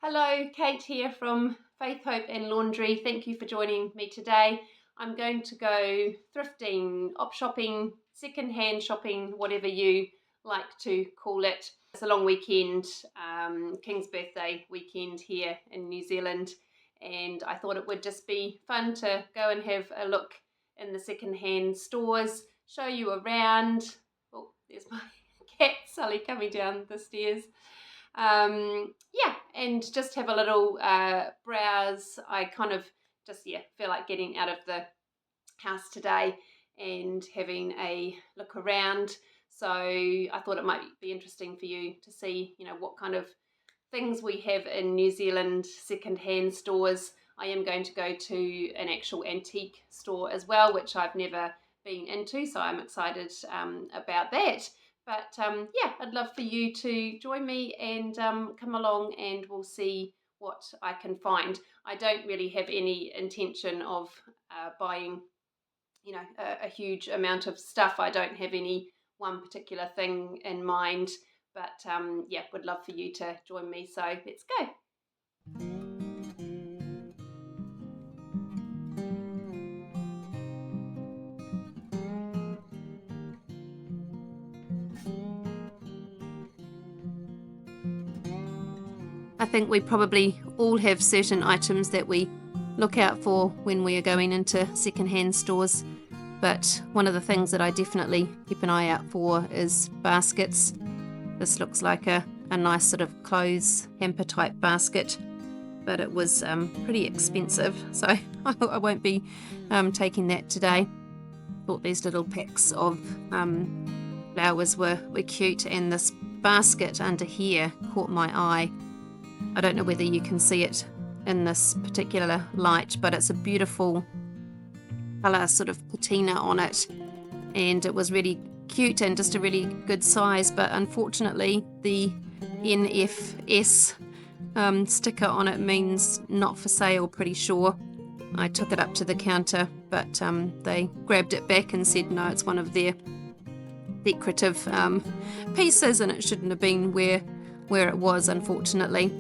Hello, Kate here from Faith, Hope and Laundry. Thank you for joining me today. I'm going to go thrifting, op shopping, second-hand shopping, whatever you like to call it. It's a long weekend, King's birthday weekend here in New Zealand, and I thought it would just be fun to go and have a look in the second-hand stores, show you around. Oh, there's my cat Sully coming down the stairs. Yeah, and just have a little browse. I kind of just feel like getting out of the house today and having a look around. So I thought it might be interesting for you to see, what kind of things we have in New Zealand second-hand stores. I am going to go to an actual antique store as well, which I've never been into, so I'm excited about that. But yeah, I'd love for you to join me and come along and we'll see what I can find. I don't really have any intention of buying, a huge amount of stuff. I don't have any one particular thing in mind, but yeah, would love for you to join me. So let's go. I think we probably all have certain items that we look out for when we are going into secondhand stores, but one of the things that I definitely keep an eye out for is baskets. This looks like a nice sort of clothes hamper type basket, but it was pretty expensive, so I won't be taking that today. Thought these little packs of flowers were cute, and this basket under here caught my eye. I don't know whether you can see it in this particular light, but it's a beautiful colour sort of patina on it, and it was really cute and just a really good size, but unfortunately the NFS sticker on it means not for sale, pretty sure. I took it up to the counter, but they grabbed it back and said no, it's one of their decorative pieces and it shouldn't have been where it was, unfortunately.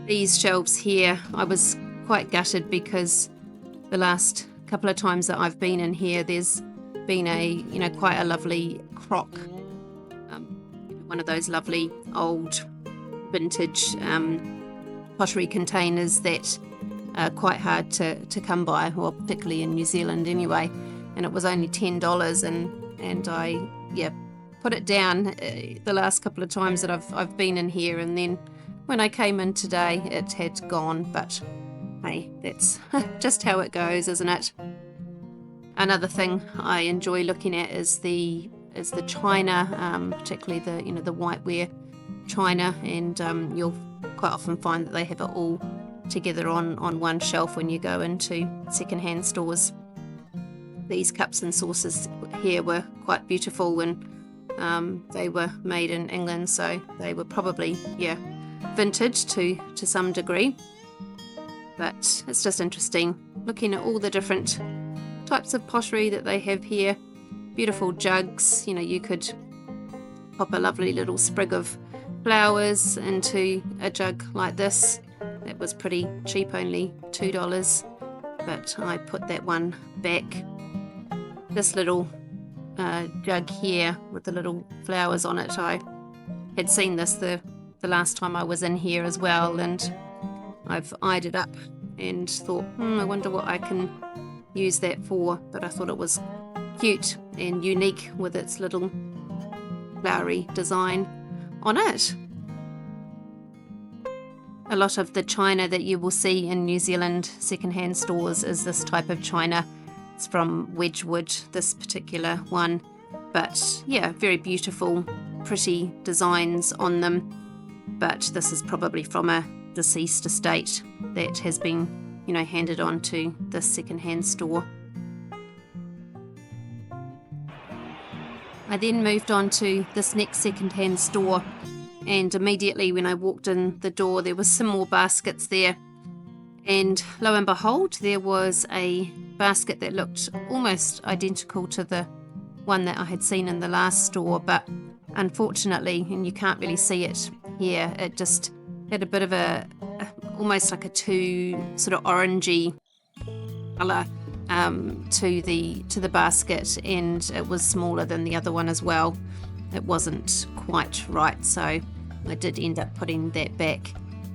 These shelves here, I was quite gutted because the last couple of times that I've been in here, there's been quite a lovely crock, one of those lovely old vintage pottery containers that are quite hard to come by, well, particularly in New Zealand anyway, and it was only $10, and I put it down the last couple of times that I've been in here, and then when I came in today it had gone, but hey, that's just how it goes, isn't it? Another thing I enjoy looking at is the china, particularly the whiteware china, and you'll quite often find that they have it all together on one shelf when you go into secondhand stores. These cups and saucers here were quite beautiful, and they were made in England, so they were probably vintage to some degree. But it's just interesting looking at all the different types of pottery that they have here. Beautiful jugs, you could pop a lovely little sprig of flowers into a jug like this. It was pretty cheap, only $2, but I put that one back. This little jug here with the little flowers on it, I had seen this the last time I was in here as well, and I've eyed it up and thought, I wonder what I can use that for, but I thought it was cute and unique with its little flowery design on it. A lot of the china that you will see in New Zealand secondhand stores is this type of china. It's from Wedgwood, this particular one, but very beautiful, pretty designs on them. But this is probably from a deceased estate that has been, handed on to this secondhand store. I then moved on to this next secondhand store, and immediately when I walked in the door there was some more baskets there, and lo and behold, there was a basket that looked almost identical to the one that I had seen in the last store, but unfortunately, and you can't really see it here, it just had a bit of almost like a too sort of orangey colour to the basket, and it was smaller than the other one as well. It wasn't quite right, so I did end up putting that back.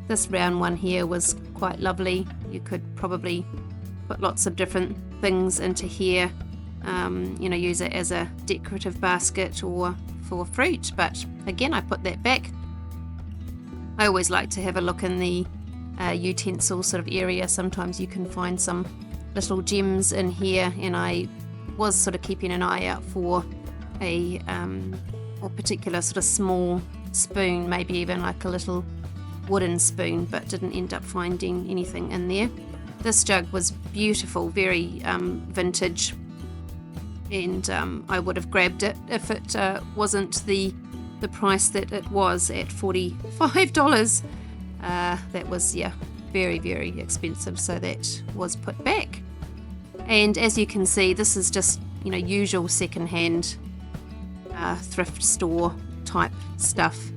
This round one here was quite lovely. You could probably put lots of different things into here, use it as a decorative basket or for fruit, but again, I put that back. I always like to have a look in the utensil sort of area. Sometimes you can find some little gems in here, and I was sort of keeping an eye out for a particular sort of small spoon, maybe even like a little wooden spoon, but didn't end up finding anything in there. This jug was beautiful, very vintage, and I would have grabbed it if it wasn't the price that it was at $45. That was, very, very expensive, so that was put back. And as you can see, this is just, usual secondhand thrift store type stuff.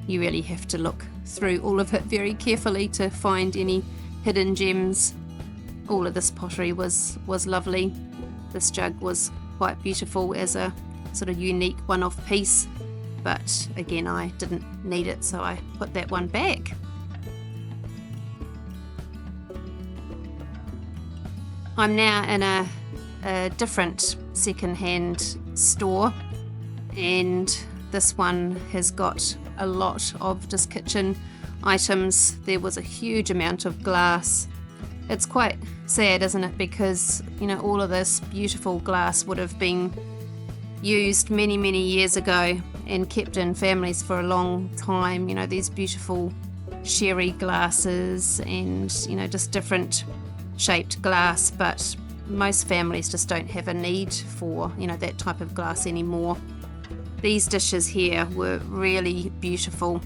You really have to look through all of it very carefully to find any hidden gems. All of this pottery was lovely. This jug was quite beautiful as a sort of unique one-off piece, but again, I didn't need it, so I put that one back. I'm now in a different second-hand store, and this one has got a lot of just kitchen items. There was a huge amount of glass. It's quite sad, isn't it? Because, all of this beautiful glass would have been used many, many years ago and kept in families for a long time. These beautiful sherry glasses and, just different shaped glass, but most families just don't have a need for, that type of glass anymore. These dishes here were really beautiful.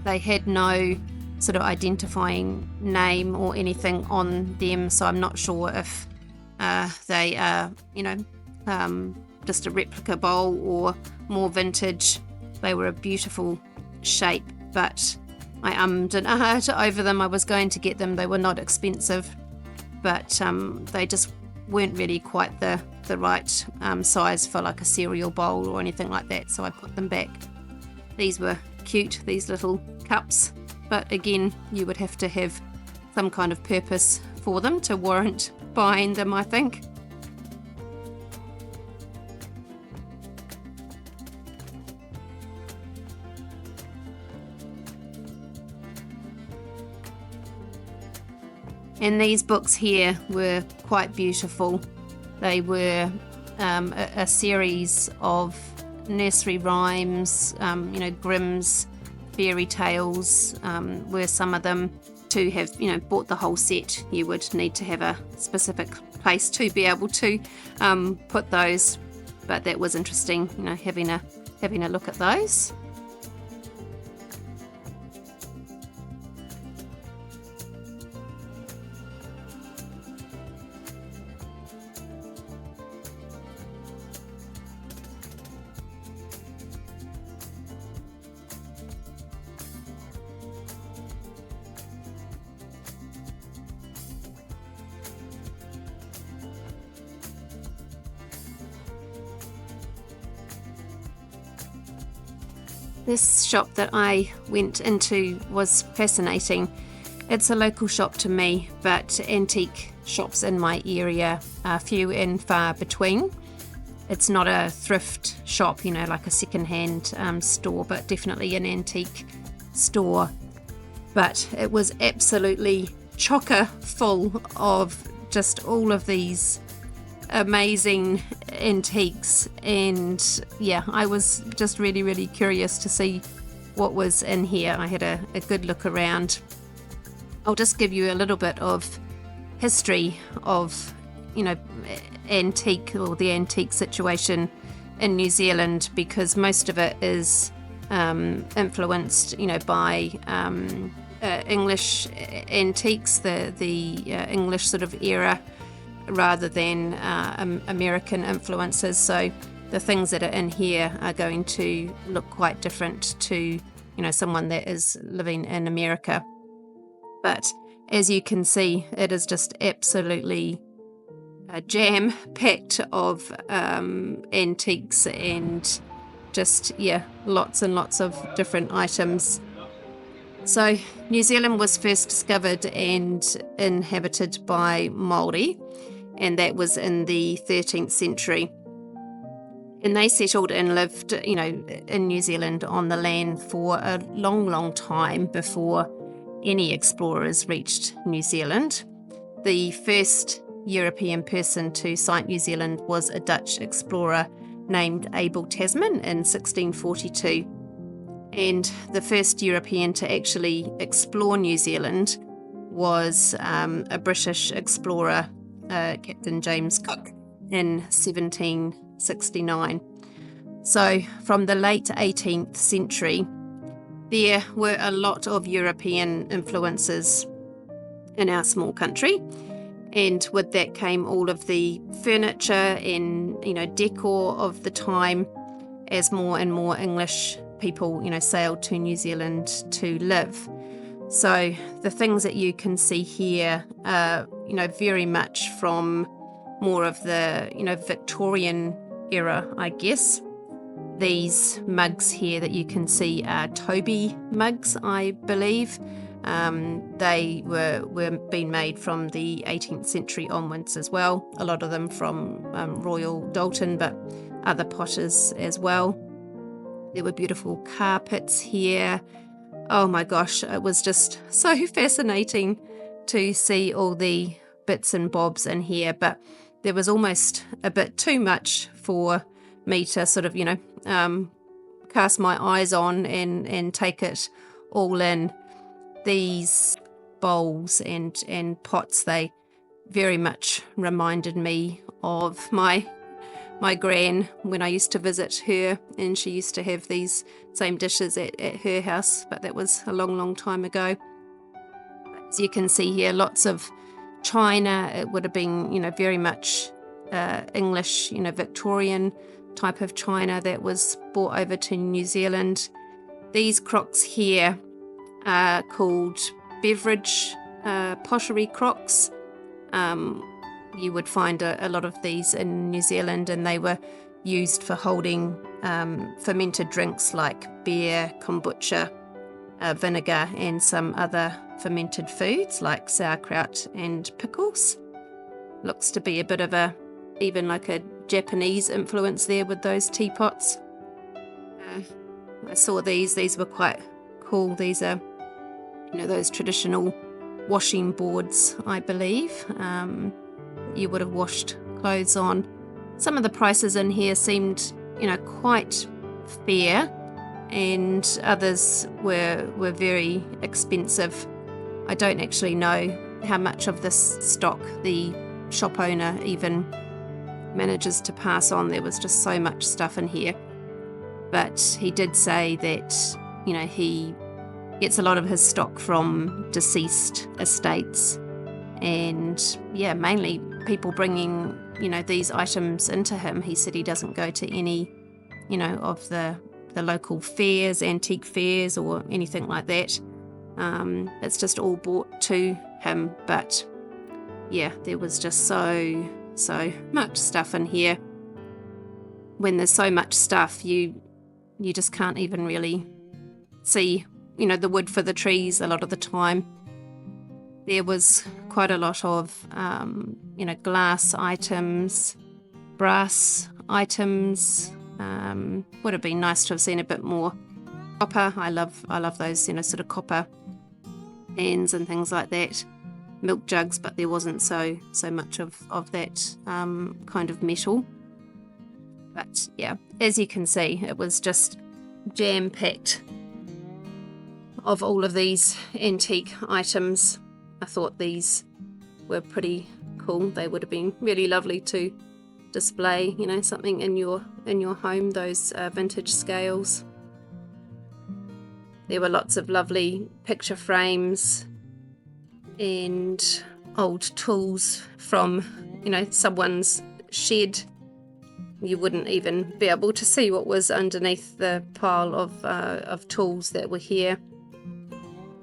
They had no sort of identifying name or anything on them, so I'm not sure if they are, just a replica bowl or more vintage. They were a beautiful shape, but I ummed and ahed over them. I was going to get them. They were not expensive, but they just weren't really quite the right size for like a cereal bowl or anything like that, so I put them back. These were cute, these little cups, but again, you would have to have some kind of purpose for them to warrant buying them, I think. And these books here were quite beautiful. They were a series of nursery rhymes, Grimm's fairy tales were some of them. To have, bought the whole set, you would need to have a specific place to be able to put those. But that was interesting, having a look at those. This shop that I went into was fascinating. It's a local shop to me, but antique shops in my area are few and far between. It's not a thrift shop, like a second-hand store, but definitely an antique store. But it was absolutely chocker full of just all of these amazing antiques, and I was just really, really curious to see what was in here. I had a good look around. I'll just give you a little bit of history of antique, or the antique situation in New Zealand, because most of it is influenced by English antiques, the English sort of era, rather than American influences. So the things that are in here are going to look quite different to someone that is living in America. But as you can see, it is just absolutely jam-packed of antiques and just, lots and lots of different items. So New Zealand was first discovered and inhabited by Māori, and that was in the 13th century. And they settled and lived, in New Zealand on the land for a long, long time before any explorers reached New Zealand. The first European person to sight New Zealand was a Dutch explorer named Abel Tasman in 1642. And the first European to actually explore New Zealand was a British explorer, Captain James Cook, in 1769. So from the late 18th century, there were a lot of European influences in our small country. And with that came all of the furniture and, decor of the time as more and more English people, sailed to New Zealand to live. So the things that you can see here are, very much from more of the, Victorian era, I guess. These mugs here that you can see are Toby mugs, I believe. They were being made from the 18th century onwards as well. A lot of them from Royal Dalton, but other potters as well. There were beautiful carpets here. Oh my gosh, it was just so fascinating to see all the bits and bobs in here, but there was almost a bit too much for me to sort of, cast my eyes on and take it all in. These bowls and pots, they very much reminded me of my gran when I used to visit her, and she used to have these same dishes at her house, but that was a long, long time ago. As you can see here, lots of china. It would have been, very much English, Victorian type of china that was brought over to New Zealand. These crocks here are called beverage pottery crocks. You would find a lot of these in New Zealand, and they were used for holding fermented drinks like beer, kombucha, vinegar, and some other fermented foods like sauerkraut and pickles. Looks to be a bit of even like a Japanese influence there with those teapots. I saw these were quite cool. These are, those traditional washing boards, I believe. You would have washed clothes on. Some of the prices in here seemed, quite fair, and others were very expensive. I don't actually know how much of this stock the shop owner even manages to pass on. There was just so much stuff in here. But he did say that, he gets a lot of his stock from deceased estates, and mainly people bringing, these items into him. He said he doesn't go to any, of the local fairs, antique fairs or anything like that. It's just all brought to him. But there was just so much stuff in here. When there's so much stuff, you just can't even really see, the wood for the trees a lot of the time. There was quite a lot of, glass items, brass items. Would have been nice to have seen a bit more copper. I love those, sort of copper pans and things like that. Milk jugs, but there wasn't so much of that kind of metal. But as you can see, it was just jam-packed of all of these antique items. I thought these were pretty cool. They would have been really lovely to display, something in your home, those vintage scales. There were lots of lovely picture frames and old tools from, someone's shed. you wouldn't even be able to see what was underneath the pile of tools that were here.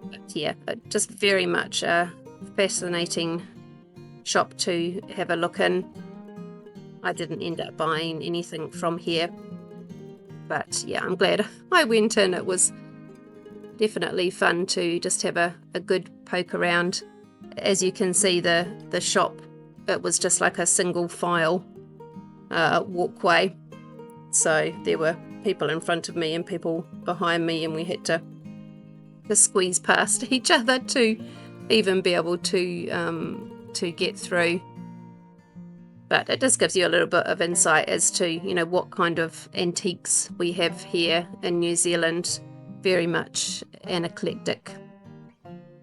But yeah, just very much a fascinating shop to have a look in. I didn't end up buying anything from here, but yeah, I'm glad I went in. It was definitely fun to just have a good poke around. As you can see, the shop, it was just like a single file walkway, so there were people in front of me and people behind me, and we had to squeeze past each other to even be able to get through. But it just gives you a little bit of insight as to, you know, what kind of antiques we have here in New Zealand. Very much an eclectic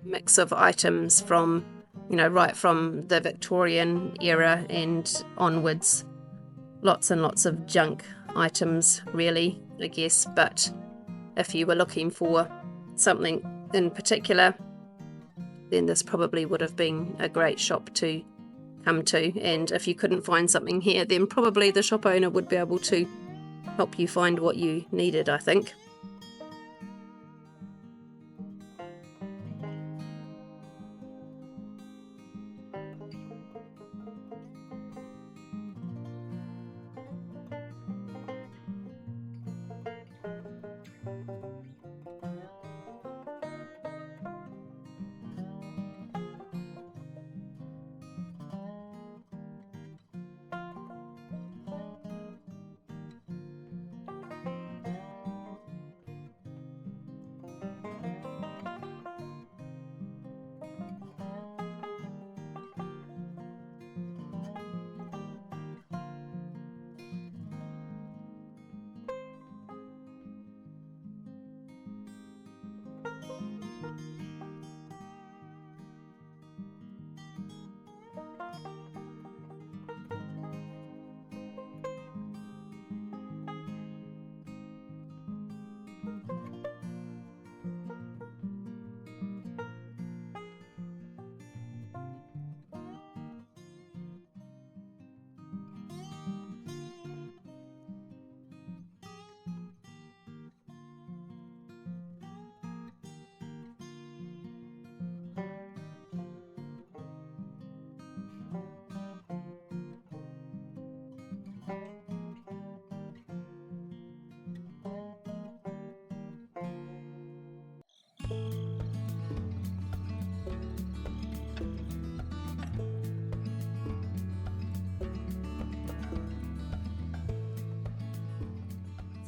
mix of items from, you know, right from the Victorian era and onwards. Lots and lots of junk items, really, I guess. But if you were looking for something in particular, then this probably would have been a great shop to come to. And if you couldn't find something here, then probably the shop owner would be able to help you find what you needed, I think.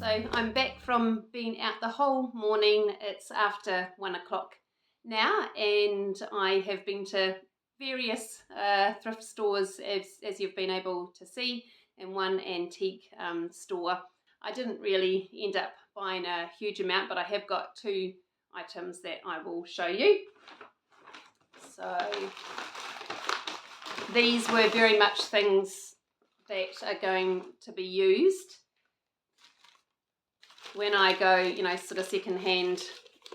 So I'm back from being out the whole morning. It's after 1 o'clock now, and I have been to various thrift stores, as you've been able to see, and one antique store. I didn't really end up buying a huge amount, but I have got 2 items that I will show you. So these were very much things that are going to be used when I go, you know, sort of secondhand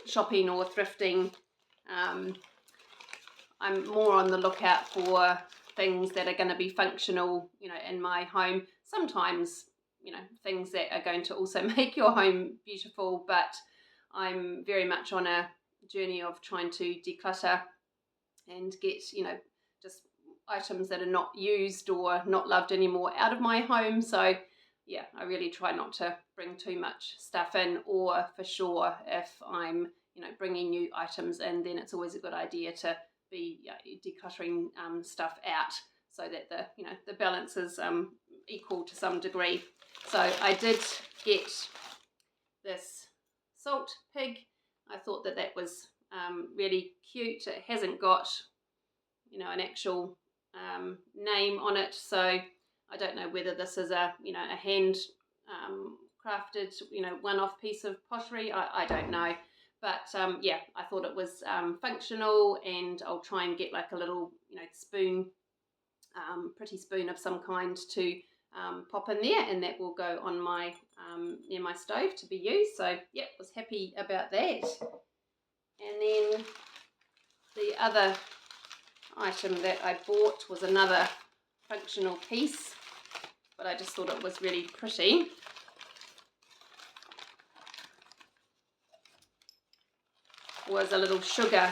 shopping or thrifting. I'm more on the lookout for things that are going to be functional, you know, in my home. Sometimes, you know, things that are going to also make your home beautiful, but I'm very much on a journey of trying to declutter and get, you know, just items that are not used or not loved anymore out of my home. So yeah, I really try not to bring too much stuff in, or for sure if I'm, you know, bringing new items in, then it's always a good idea to be decluttering stuff out so that the, you know, the balance is equal to some degree. So I did get this salt pig. I thought that that was really cute. It hasn't got, you know, an actual name on it, so I don't know whether this is a, you know, a hand crafted, you know, one-off piece of pottery. I don't know, but yeah, I thought it was functional, and I'll try and get like a little, you know, spoon, pretty spoon of some kind to pop in there, and that will go on my near my stove to be used. So yeah, was happy about that. And then the other item that I bought was another functional piece, but I just thought it was really pretty. Was a little sugar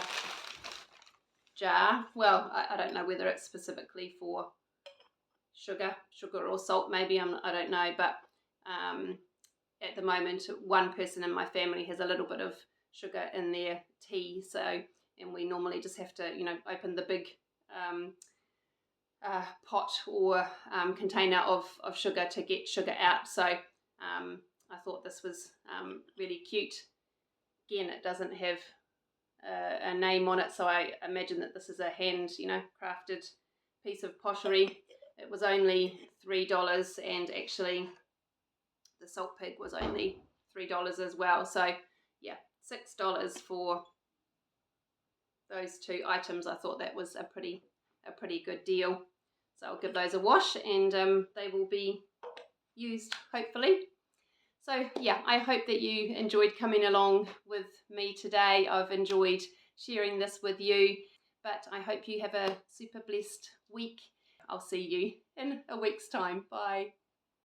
jar. Well, I don't know whether it's specifically for sugar or salt, maybe, I don't know, but at the moment one person in my family has a little bit of sugar in their tea, so, and we normally just have to, you know, open the big pot or container of sugar to get sugar out. So I thought this was really cute. Again, it doesn't have a name on it, so I imagine that this is a hand, you know, crafted piece of pottery. It was only $3, and actually the salt pig was only $3 as well. So yeah, $6 for those two items. I thought that was a pretty good deal. So I'll give those a wash, and they will be used hopefully. So yeah, I hope that you enjoyed coming along with me today. I've enjoyed sharing this with you, but I hope you have a super blessed week. I'll see you in a week's time. Bye.